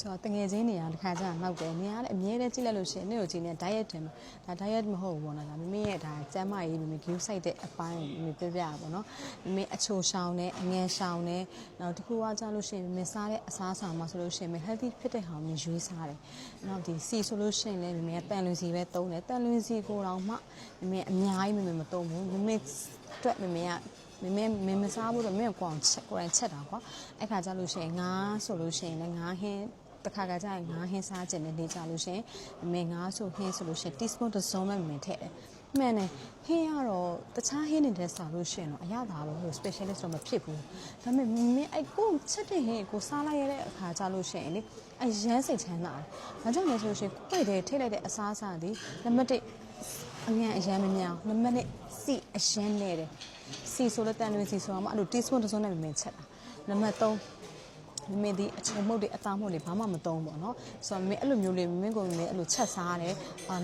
ဆိုတော့တငယ်ချင်းနေရာတစ်ခါကျတော့နောက်တယ်နေရာလည်းအမြဲတမ်းကြည့်လိုက်လို့ရှိရင်နေ့ကိုကြည့်နေ diet တင်မှာဒါ diet မဟုတ်ဘူးပေါ့နော်ဒါမမေရဲ့ဒါကျန်းမာရေးမမေ view site တဲ့အပိုင်းကိုမမေပြပြရပါတော့မမေအချိုရှောင်းနဲ့အငယ်ရှောင်းနဲ့နောက်တစ်ခုကကြလို့ရှိရင်မမေစားတဲ့အစားအစာမှာဆိုလို့ရှိရင်မ healthy ဖြစ်တဲ့ဟာကိုမရွေးစားတယ်နောက်ဒီစီဆိုလို့ရှိရင်လည်းမမေကတန်လွင်စီပဲသုံးတယ်တန်လွင်စီကိုတော့မှမမေအများကြီးမမေမသုံးဘူးမမေအတွက်မမေကမစားဘူးတော့မင်းကိုကိုယ်တိုင်ချက်တာကွာအဲ့ခါကျလို့ရှိရင်ငါဆိုလို့ရှိရင်လည်းငါဟင်းတခါကကြာရင်ငါဟင်းစားခြင်းနဲ့နေကြလို့ရှိရင်မင်းငါဆိုဟင်းဆိုလို့ရှိရင် teaspoon တစ်စုံပဲမင်းထည့်တယ်မှန်တယ်ဟင်းရတော့တခြားဟင်းတွေစားလို့ရှိရင်တော့အရသာလို့ specialist တော့မဖြစ်ဘူးဒါပေမဲ့မင်းအဲ့ကိုချက်တဲ့ဟင်းကိုစားလိုက်ရတဲ့အခါကျလို့ရှိရင်လေအရန်စိတ်ချမ်းသာတယ်ဘာကြောင့်လဲဆိုလို့ရှိရင်ကိုယ့်ရဲ့ထိလိုက်တဲ့အစားအစာဒီနံပါတ်1အမြန်အရန်မမြောင်နံပါတ်2စီအရန်နေတယ်စီဆိုတဲ့တန်လွင်စီဆိုတော့အဲ့လို teaspoon တစ်စုံနဲ့မင်းချက်တာနံပါတ်3မင်းဒီအချုံမှုတ်တွေအသားမှုတ်တွေဘာမှမသုံးပေါ့နော်ဆိုတော့မင်းအဲ့လိုမျိုးလေးမင်းကိုမင်းအဲ့လိုချက်စားတယ်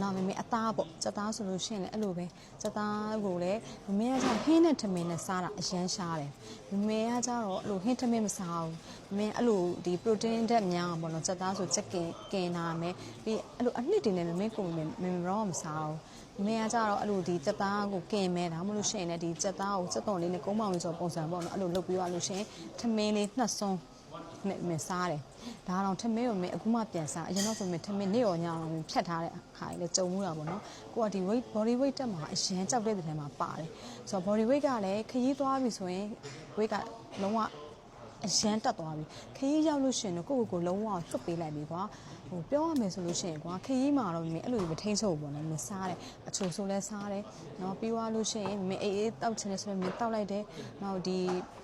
နောက်မင်းအသားပေါ့စက်သားဆိုလို့ရှိရင်လည်းအဲ့လိုပဲစက်သားကိုလည်းမင်းကကျဟင်းနဲ့ထမင်းနဲ့စားတာအရန်ရှားတယ်မင်းကကျတော့အဲ့လိုဟင်းထမင်းမစားဘူးမင်းအဲ့လိုဒီ protein ဓာတ်များအောင်ပေါ့နော်စက်သားဆိုချက်ကင်နာမယ်ပြီးအဲ့လိုအနှစ်တွေနဲ့မင်းကိုမင်းရောမစားဘူးမင်းကကြတော့အဲ့လိုဒီစက်သားကိုကင်မဲတာမလို့ရှိရင်လည်းဒီစက်သားကိုစက်သွန်လေးနဲ့ကုန်းပေါင်လေးဆိုပုံစံပေါ့နော်အဲ့လိုလုပ်ပြီးသွားလို့ရှိရင်ထမင်းလေးနှစ်စွန်းမစားတယ်ဒါတော့ထမင်းကိုမင်းအခုမှပြန်စားအရင်တော့ဆိုမင်းထမင်းနေ့ရောညတော့မင်းဖြတ်ထားတဲ့ခါလေးလည်းကြုံမှုတာပေါ့နော်ကိုကဒီ weight body weight တက်မှာအရင်ကြောက်တဲ့တဲ့မှာပါတယ်ဆိုတော့ body weight ကလည်းခရီးသွားပြီဆိုရင် weight ကလုံးဝအရန်တက်သွားပြီခရီးရောက်လို့ရှိရင်တော့ကိုလုံးဝလွတ်ပေးလိုက်ပြီကွာဟိုပြောရမယ်ဆိုလို့ရှိရင်ကွာခရီးမှာတော့မင်းအဲ့လိုမထိန်းချုပ်ဘူးပေါ့နော်မင်းစားတယ်အချိုဆိုလဲစားတယ်နော်ပြီးသွားလို့ရှိရင်မင်းအေးတောက်ချင်တယ်ဆိုရင်မင်းတောက်လိုက်တယ်နောက်ဒီ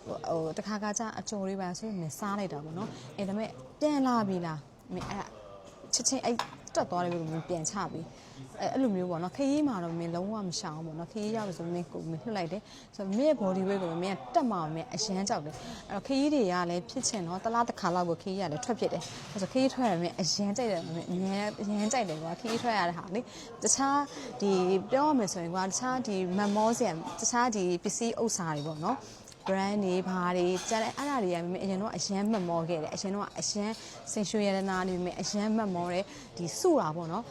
ဟိုတခါကြအချိုလေးပါဆိုရင်မင်းစားလိုက်တာပေါ့နော်အဲ့ဒါပေမဲ့ပြန်လာပြီလားမင်းအဲ့ချက်ချင်းအဲ့တက်သွားတယ်လို့မင်းပြန်ချပြီအဲ့လိုမျိုးပေါ့နော်ခရီးမှာတော့မင်းလုံးဝမရှောင်ဘူးပေါ့နော်ခရီးရောက်လို့ဆိုမင်းကိုမင်းလှုပ်လိုက်တယ်ဆိုတော့မင်းရဲ့ body weight ကိုမင်းကတက်မှာမင်းအရန်ကြောက်တယ်အဲ့တော့ခရီးတွေကလည်းဖြစ်ချင်တော့တလားတစ်ခါလောက်ကိုခရီးရတယ်ထွက်ဖြစ်တယ်ဆိုတော့ခရီးထွက်ရမင်းအရန်ကြိုက်တယ်မင်းအရန်ကြိုက်တယ်ကွာခရီးထွက်ရတဲ့ဟာလေတခြားဒီပြောရမယ်ဆိုရင်ကွာတခြားဒီမမောစရာတခြားဒီပစ္စည်းဥစ္စာတွေပေါ့နော်brand တွေဘာတွေကြားလိုက်အဲ့ဒါတွေကမင်းအရင်တော့အရန်မှတ်မောခဲ့တယ်အရင်တော့အရန်စင်ရွှေရတနာနေမင်းအရန်မှတ်မောတယ်ဒီစုတာပေါ့နော်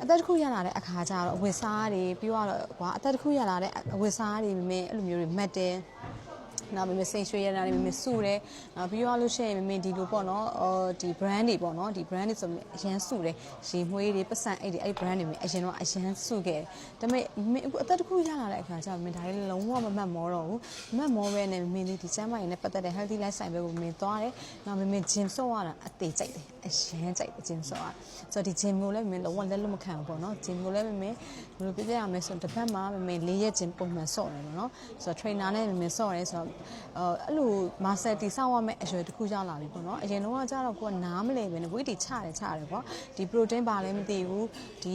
အသက်တစ်ခုရလာတဲ့အခါကျတော့အဝတ်စားတွေပြီးတော့ကွာအသက်တစ်ခုရလာတဲ့အဝတ်စားတွေမင်းအဲ့လိုမျိုးတွေမှတ်တယ်နောက်မင်းစိတ်ရွှေရတာတွေမင်းစုတယ်နောက်ပြီးတော့လို့ရှိရင်မင်းဒီလိုပေါ့နော်ဒီ brand တွေပေါ့နော်ဒီ brand တွေဆိုအရန်စုတယ်ရေမွေးတွေပတ်စံအဲ့ဒီအဲ့ brand တွေမင်းအရင်တော့အရန်စုခဲ့တယ်ဒါပေမဲ့မင်းအခုအသက်တစ်ခုရလာတဲ့အခါကျတော့မင်းဒါလေးလုံးဝမမှတ်မောတော့ဘူးမမှတ်မောပဲနဲ့မင်းဒီကျန်းမာရေးနဲ့ပတ်သက်တဲ့ healthy lifestyle ပဲကိုမင်းသွားတယ်နောက်မင်း gym ဆော့ရတာအသေးကြိုက်တယ်အရန်ကြိုက်တယ် gym ဆော့ရဆိုတော့ဒီ gym ကိုလည်းမင်းလုံးဝလက်လွတ်မခံဘူးပေါ့နော် gym ကိုလည်းမင်းဘယ်လိုပြပြရမလဲဆိုတော့တစ်ပတ်မှာမင်း၄ရက် gym ပုံမှန်ဆော့တယ်ပေါ့နော်ဆိုတော့ trainer နဲ့မင်းဆော့ရဲဆိုတော့အဲ့လိုမာဆယ်တီစောက်ရမယ့်အရွယ်တစ်ခုရောက်လာပြီပေါ့နော်အရင်တော့ကျတော့ကိုကနားမလဲပဲနဲ့ဝိတ်တီချတယ်ပေါ့ဒီ protein ဘာလဲမသိဘူးဒီ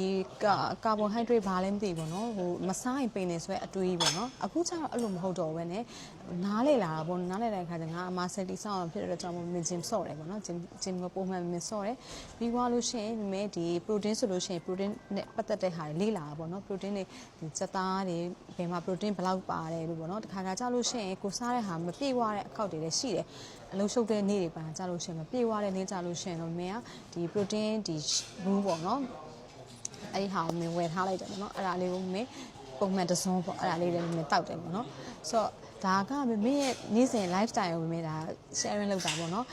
ကာဗွန်ဟိုက်ဒရိတ်ဘာလဲမသိဘူးပေါ့နော်ဟိုမစားရင်ပိန်နေဆိုတဲ့အတွေးပေါ့နော်အခုကျတော့အဲ့လိုမဟုတ်တော့ဘူးနဲ့နားလေလာတာပေါ့နားလေတဲ့အခါကျငါမာဆယ်တီစောက်ရဖြစ်တဲ့ကြောင့်မင်း gym ဆော့တယ်ပေါ့နော် gym ကိုပုံမှန်မင်းဆော့တယ်ပြီးသွားလို့ရှိရင်မင်းဒီ protein ဆိုလို့ရှိရင် protein နဲ့ပတ်သက်တဲ့ဟာတွေလေ့လာတာပေါ့နော် protein တွေဒီစက်သားတွေဘယ်မှာ protein ဘယ်လောက်ပါတယ်လို့ပေါ့နော်တခါကျလို့ရှိရင်ကိုစားတဲ့ဟာမပြေဝတဲ့အခောက်တွေလည်းရှိတယ်အလုံးရှုပ်တဲ့နေ့တွေပါကြလို့ရှိရင်မပြေဝတဲ့နေ့ကြလို့ရှိရင်တော့မင်းကဒီ protein ဒီဘူးပေါ့နော်အဲ့ဒီဟာကိုမင်းဝယ်ထားလိုက်တယ်ပေါ့နော်အဲ့ဒါလေးကိုမင်းပုံမှန်တစ်စုံပေါ့အဲ့ဒါလေးလည်းမင်းတောက်တယ်ပေါ့နော်ဆိုတော့ဒါကမင်းရဲ့နေ့စဉ် lifestyle ကိုမင်းဒါ sharing လုပ်တာပေါ့နော်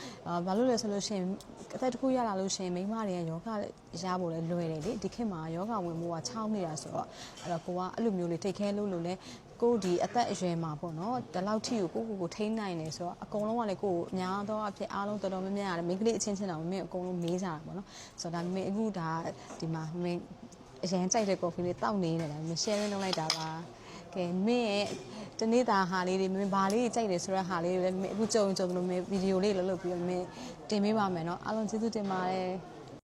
ဘာလို့လဲဆိုလို့ရှိရင်အသက်တစ်ခုရလာလို့ရှိရင်မိန်းမတွေကယောဂရဖို့လည်းလွယ်တယ်လေဒီခေတ်မှာယောဂဝင်မှုကချောင်းနေတာဆိုတော့အဲ့တော့ကိုကအဲ့လိုမျိုးလေး take care လုပ်လို့လဲကိုဒီအသက်အရွယ်မှာပေါ့နော်ဒီလောက်ထိကိုထိန်းနိုင်တယ်ဆိုတော့အကုန်လုံးကလည်းကိုအများသောအဖြစ်အားလုံးတော်တော်များများရတယ်မိန်းကလေးအချင်းချင်းတော့မင်းအကုန်လုံးမေးကြတာပေါ့နော်ဆိုတော့ဒါမင်းအခုဒါဒီမှာမင်းအရင်ကြိုက်တဲ့ coffee လေးတောက်နေတယ်လားမင်း sharing လုပ်လိုက်တာပါကဲမင်းရဲ့တနေ့တာဟာလေးတွေမင်းဘာလေးကြိုက်တယ်ဆိုတဲ့ဟာလေးတွေလည်းအခုကြုံလို့မင်းဗီဒီယိုလေးလုပ်ပြီးတော့မင်းတင်ပေးပါမယ်เนาะအားလုံးကျေးဇူးတင်ပါတယ်